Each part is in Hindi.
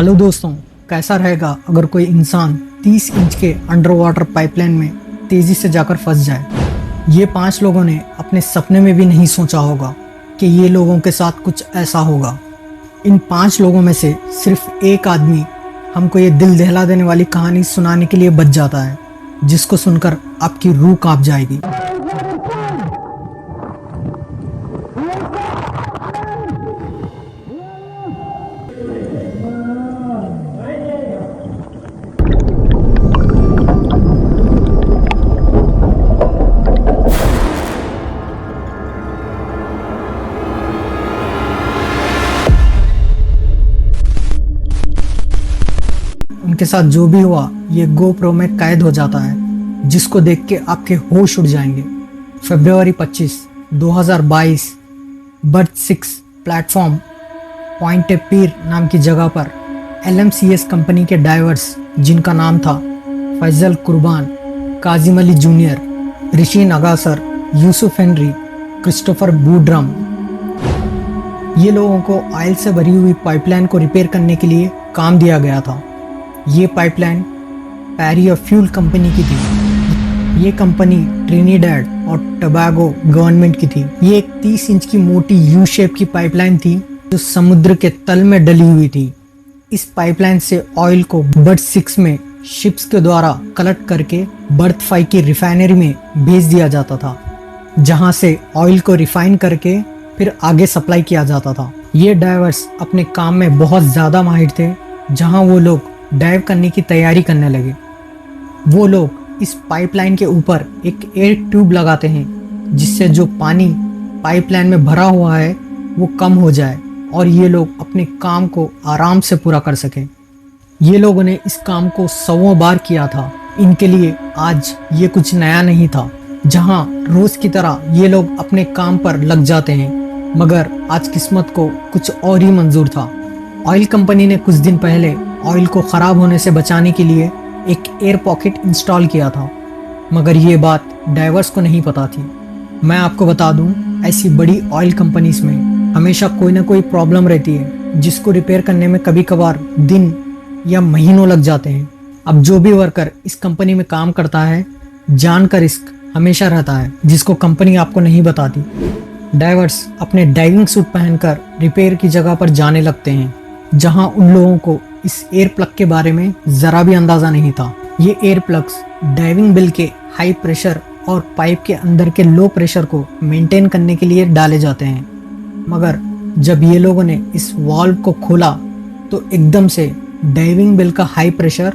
हेलो दोस्तों, कैसा रहेगा अगर कोई इंसान 30 इंच के अंडर वाटर पाइपलाइन में तेजी से जाकर फंस जाए। ये 5 लोगों ने अपने सपने में भी नहीं सोचा होगा कि ये लोगों के साथ कुछ ऐसा होगा। इन 5 लोगों में से सिर्फ एक आदमी हमको ये दिल दहला देने वाली कहानी सुनाने के लिए बच जाता है, जिसको सुनकर आपकी रूह कांप जाएगी। उनके साथ जो भी हुआ ये GoPro में कैद हो जाता है, जिसको देख के आपके होश उड़ जाएंगे। फरवरी 25, 2022 बर्थ 6 प्लेटफॉर्म पॉइंट पीर नाम की जगह पर LMCS कंपनी के डाइवर्स, जिनका नाम था फैजल कुर्बान, काजिम अली जूनियर, ऋषि नगासर, यूसुफ हेनरी, क्रिस्टोफर बूड्रम, ये लोगों को ऑयल से भरी हुई पाइपलाइन को रिपेयर करने के लिए काम दिया गया था। ये पाइपलाइन पैरियो फ्यूल कंपनी की थी। ये कंपनी ट्रिनिडैड और टोबैगो गवर्नमेंट की थी। ये एक 30 इंच की मोटी यू शेप की पाइपलाइन थी जो समुद्र के तल में डली हुई थी। इस पाइपलाइन से ऑयल को बर्थ 6 में शिप्स के द्वारा कलेक्ट करके बर्थ 5 की रिफाइनरी में भेज दिया जाता था, जहां से ऑयल को रिफाइन करके फिर आगे सप्लाई किया जाता था। ये डाइवर्स अपने काम में बहुत ज़्यादा माहिर थे। जहां वो लोग डाइव करने की तैयारी करने लगे, वो लोग इस पाइपलाइन के ऊपर एक एयर ट्यूब लगाते हैं, जिससे जो पानी पाइपलाइन में भरा हुआ है वो कम हो जाए और ये लोग अपने काम को आराम से पूरा कर सकें। ये लोगों ने इस काम को 100 बार किया था। इनके लिए आज ये कुछ नया नहीं था। जहां रोज की तरह ये लोग अपने काम पर लग जाते हैं, मगर आज किस्मत को कुछ और ही मंजूर था। ऑयल कंपनी ने कुछ दिन पहले ऑयल को ख़राब होने से बचाने के लिए एक एयर पॉकेट इंस्टॉल किया था, मगर ये बात डाइवर्स को नहीं पता थी। मैं आपको बता दूं, ऐसी बड़ी ऑयल कंपनीज में हमेशा कोई ना कोई प्रॉब्लम रहती है, जिसको रिपेयर करने में कभी कभार दिन या महीनों लग जाते हैं। अब जो भी वर्कर इस कंपनी में काम करता है, जान का रिस्क हमेशा रहता है, जिसको कंपनी आपको नहीं बताती। डाइवर्स अपने डाइविंग सूट पहनकर रिपेयर की जगह पर जाने लगते हैं, जहां उन लोगों को इस एयर प्लग के बारे में ज़रा भी अंदाज़ा नहीं था। ये एयर प्लग्स डाइविंग बिल के हाई प्रेशर और पाइप के अंदर के लो प्रेशर को मेंटेन करने के लिए डाले जाते हैं, मगर जब ये लोगों ने इस वाल्व को खोला तो एकदम से डाइविंग बिल का high pressure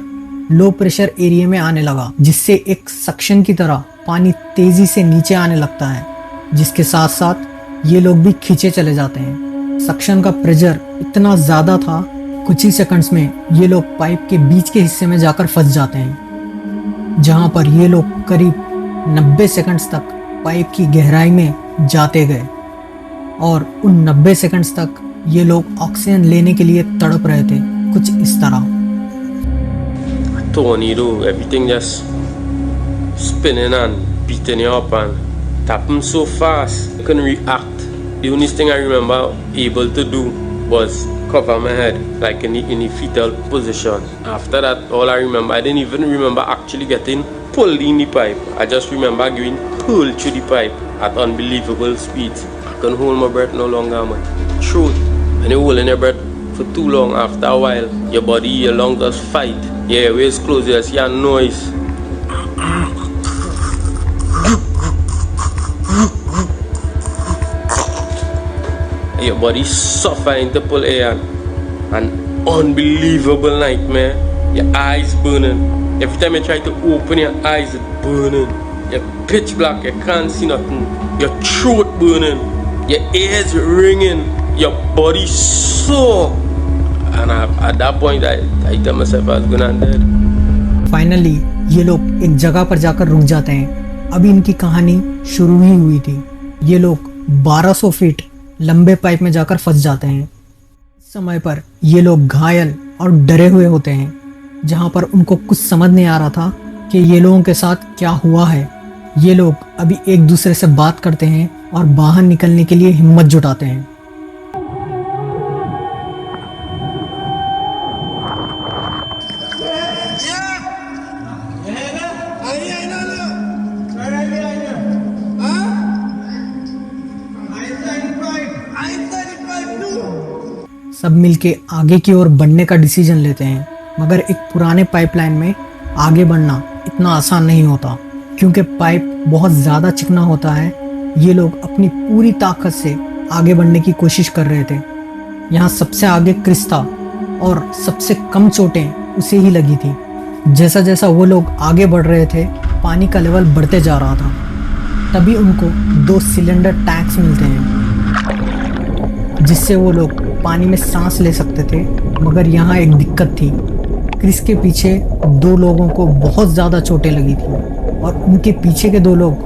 low pressure area में आने लगा, जिससे एक सक्शन की तरह पानी तेज़ी से नीचे आने लगता है, जिसके साथ साथ ये लोग भी खींचे चले जाते हैं। सक्शन का प्रेशर इतना ज़्यादा था, कुछ ही सेकंड्स में ये लोग पाइप के बीच के हिस्से में जाकर फंस जाते हैं, जहां पर ये लोग करीब 90 सेकंड्स तक पाइप की गहराई में जाते गए और उन 90 सेकंड्स तक ये लोग ऑक्सीजन लेने के लिए तड़प रहे थे, कुछ इस तरह। Tornado, everything just spinning and beating you up and it happened so fast. I couldn't react. The only thing I remember able to do was cover my head like in the fetal position. After that, all I remember, I didn't even remember actually getting pulled in the pipe. I just remember getting pulled through the pipe at unbelievable speeds. I couldn't hold my breath no longer, man. Truth, when you're holding your breath for too long, after a while, your body, your lungs just fight. Your airways close, you just hear noise. Your body suffering to pull air. An unbelievable nightmare. Your eyes burning. Every time you try to open your eyes, it's burning. You're pitch black, you can't see nothing. Your throat burning. Your ears ringing. Your body sore. And at that point, I tell myself I was gonna dead. Finally ये लोग एक जगह पर जाकर रुक जाते हैं। अभी इनकी कहानी शुरू ही हुई थी। ये लोग 1200 फीट लंबे पाइप में जाकर फंस जाते हैं। इस समय पर ये लोग घायल और डरे हुए होते हैं, जहां पर उनको कुछ समझ नहीं आ रहा था कि ये लोगों के साथ क्या हुआ है। ये लोग अभी एक दूसरे से बात करते हैं और बाहर निकलने के लिए हिम्मत जुटाते हैं। मिलके आगे की ओर बढ़ने का डिसीजन लेते हैं। मगर एक पुराने पाइपलाइन में आगे बढ़ना इतना आसान नहीं होता, क्योंकि पाइप बहुत ज़्यादा चिकना होता है। ये लोग अपनी पूरी ताकत से आगे बढ़ने की कोशिश कर रहे थे। यहाँ सबसे आगे क्रिस था और सबसे कम चोटें उसे ही लगी थी। जैसा जैसा वो लोग आगे बढ़ रहे थे, पानी का लेवल बढ़ते जा रहा था। तभी उनको 2 सिलेंडर टैंक्स मिलते हैं, जिससे वो लोग पानी में सांस ले सकते थे। मगर यहाँ एक दिक्कत थी। क्रिस के पीछे 2 लोगों को बहुत ज़्यादा चोटें लगी थी और उनके पीछे के 2 लोग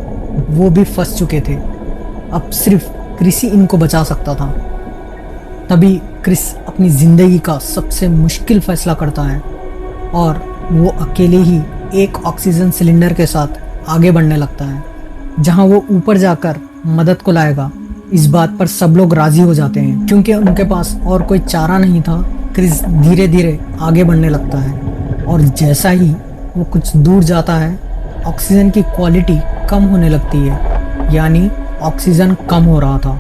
वो भी फंस चुके थे। अब सिर्फ क्रिस ही इनको बचा सकता था। तभी क्रिस अपनी ज़िंदगी का सबसे मुश्किल फैसला करता है और वो अकेले ही एक ऑक्सीजन सिलेंडर के साथ आगे बढ़ने लगता है, जहां वो ऊपर जाकर मदद को लाएगा। इस बात पर सब लोग राजी हो जाते हैं, क्योंकि उनके पास और कोई चारा नहीं था। क्रिस धीरे धीरे आगे बढ़ने लगता है और जैसा ही वो कुछ दूर जाता है, ऑक्सीजन की क्वालिटी कम होने लगती है, यानी ऑक्सीजन कम हो रहा था।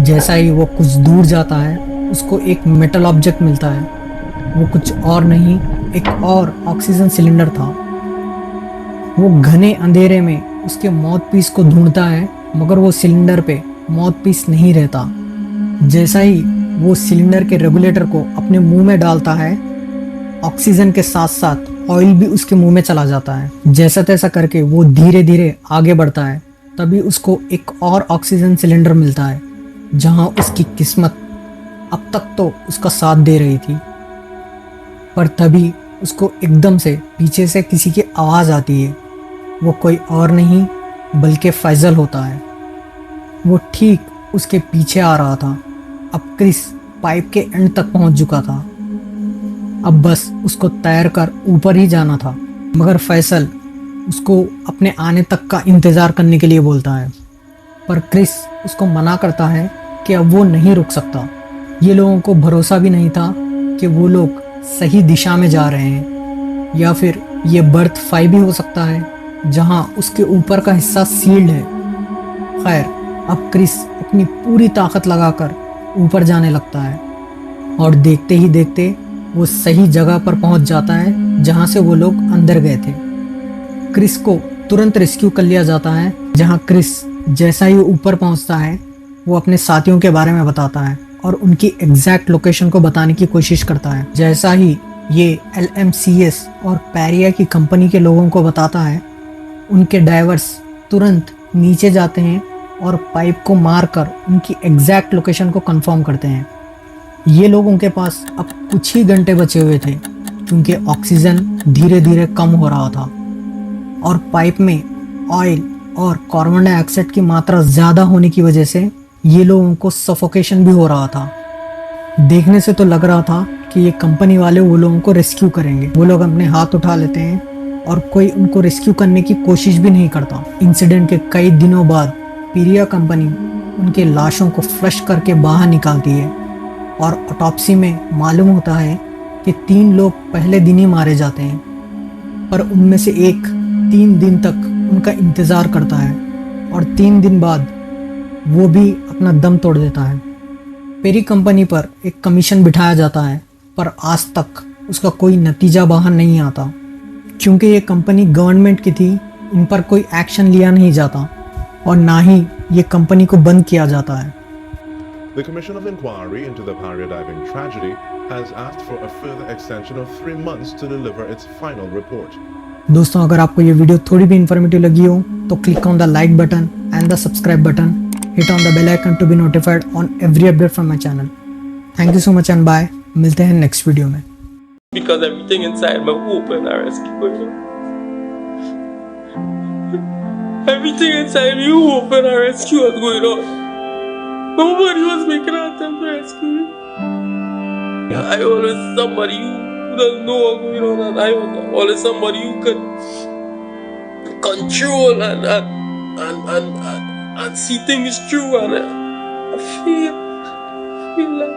जैसा ही वो कुछ दूर जाता है, उसको एक मेटल ऑब्जेक्ट मिलता है। वो कुछ और नहीं, एक और ऑक्सीजन सिलेंडर था। वो घने अंधेरे में उसके माउथपीस को ढूंढता है, मगर वो सिलेंडर पे माउथपीस नहीं रहता। जैसा ही वो सिलेंडर के रेगुलेटर को अपने मुंह में डालता है, ऑक्सीजन के साथ साथ ऑयल भी उसके मुंह में चला जाता है। जैसा तैसा करके वो धीरे धीरे आगे बढ़ता है। तभी उसको एक और ऑक्सीजन सिलेंडर मिलता है, जहां उसकी किस्मत अब तक तो उसका साथ दे रही थी। पर तभी उसको एकदम से पीछे से किसी की आवाज़ आती है। वो कोई और नहीं बल्कि फैजल होता है। वो ठीक उसके पीछे आ रहा था। अब क्रिस पाइप के एंड तक पहुंच चुका था। अब बस उसको तैर कर ऊपर ही जाना था। मगर फैसल उसको अपने आने तक का इंतज़ार करने के लिए बोलता है, पर क्रिस उसको मना करता है कि अब वो नहीं रुक सकता। ये लोगों को भरोसा भी नहीं था कि वो लोग सही दिशा में जा रहे हैं, या फिर ये बर्थ 5 भी हो सकता है, जहां उसके ऊपर का हिस्सा सील्ड है। खैर, अब क्रिस अपनी पूरी ताकत लगाकर ऊपर जाने लगता है और देखते ही देखते वो सही जगह पर पहुंच जाता है, जहां से वो लोग अंदर गए थे। क्रिस को तुरंत रेस्क्यू कर लिया जाता है। जहां क्रिस जैसा ही ऊपर पहुंचता है, वो अपने साथियों के बारे में बताता है और उनकी एग्जैक्ट लोकेशन को बताने की कोशिश करता है। जैसा ही ये LMCS और पैरिया की कंपनी के लोगों को बताता है, उनके डाइवर्स तुरंत नीचे जाते हैं और पाइप को मारकर उनकी एग्जैक्ट लोकेशन को कंफर्म करते हैं। ये लोग उनके पास अब कुछ ही घंटे बचे हुए थे, क्योंकि ऑक्सीजन धीरे धीरे कम हो रहा था और पाइप में ऑयल और कार्बन डाइऑक्साइड की मात्रा ज़्यादा होने की वजह से ये लोगों को सफोकेशन भी हो रहा था। देखने से तो लग रहा था कि ये कंपनी वाले वो लोगों को रेस्क्यू करेंगे। वो लोग अपने हाथ उठा लेते हैं और कोई उनको रेस्क्यू करने की कोशिश भी नहीं करता। इंसिडेंट के कई दिनों बाद पैरिया कंपनी उनके लाशों को फ्लश करके बाहर निकालती है और ऑटोप्सी में मालूम होता है कि 3 लोग पहले दिन ही मारे जाते हैं, पर उनमें से एक 3 दिन तक उनका इंतज़ार करता है और 3 दिन बाद वो भी अपना दम तोड़ देता है। पेरी कंपनी पर एक कमीशन बिठाया जाता है, पर आज तक उसका कोई नतीजा बाहर नहीं आता, क्योंकि ये कंपनी गवर्नमेंट की थी। इन पर कोई एक्शन लिया नहीं जाता और ना ही ये कंपनी को बंद किया जाता है। The Commission of Inquiry into the Paria diving tragedy has asked for a further extension of 3 months to deliver its final report. दोस्तों, अगर आपको ये वीडियो थोड़ी भी इंफॉर्मेटिव लगी हो तो click on the like button and the subscribe button, hit on the bell icon to be notified on every update from my channel. Thank you so much and bye. मिलते हैं नेक्स्ट वीडियो में। Because everything inside me open and rescue you. Everything inside me open and rescue was going on. Nobody was making an attempt to rescue me. I always somebody who doesn't know what's going on, and I was always somebody who could control and see things through, and I feel like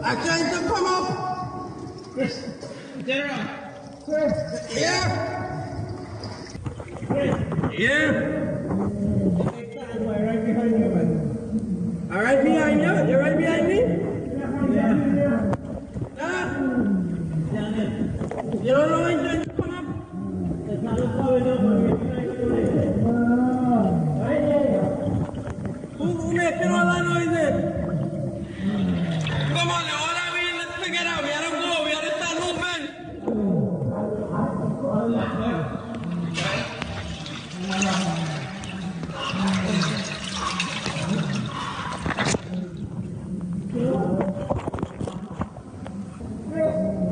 I'm trying to come up. General. Yeah. Yeah. Right behind you, man. All right behind you? You're right behind me? Yeah. Ah. You don't know when to come up? It's not coming up. Who making all that noises? Come on, all that we let's figure it out. We gotta go. We gotta start moving.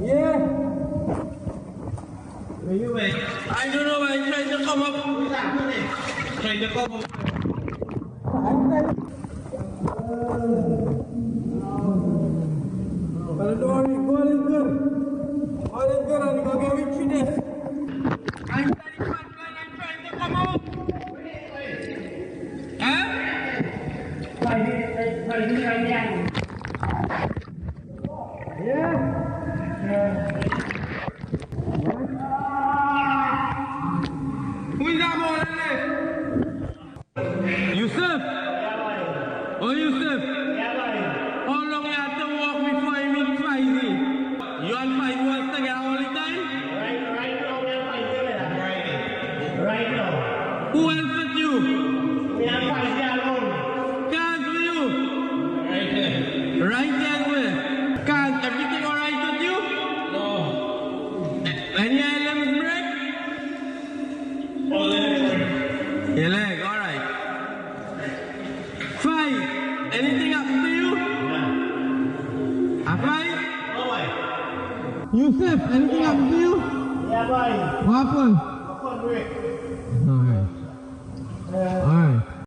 Yeah. Where you at? I don't know. I'm trying to come up. Trying to come up. But don't worry, all is good. All is good, I'm gonna get with you this. I'm trying to come out. Huh? Yeah. Who is that more than this? Yusuf? Oh, Yusuf? How long you have to walk before you meet Faizi? You and Faizi was together all the time? Right now, we are fighting with that. Right now. Who else with you? We are fighting alone. Can't with you? Right there. Right there where? Can't everything alright with you? No. Any items break? All the way. Your leg, alright. Five. Anything happen to you? Yeah. A five? No way. Yusuf, anything happen to you? Yeah, boy. What happened? Come on, break.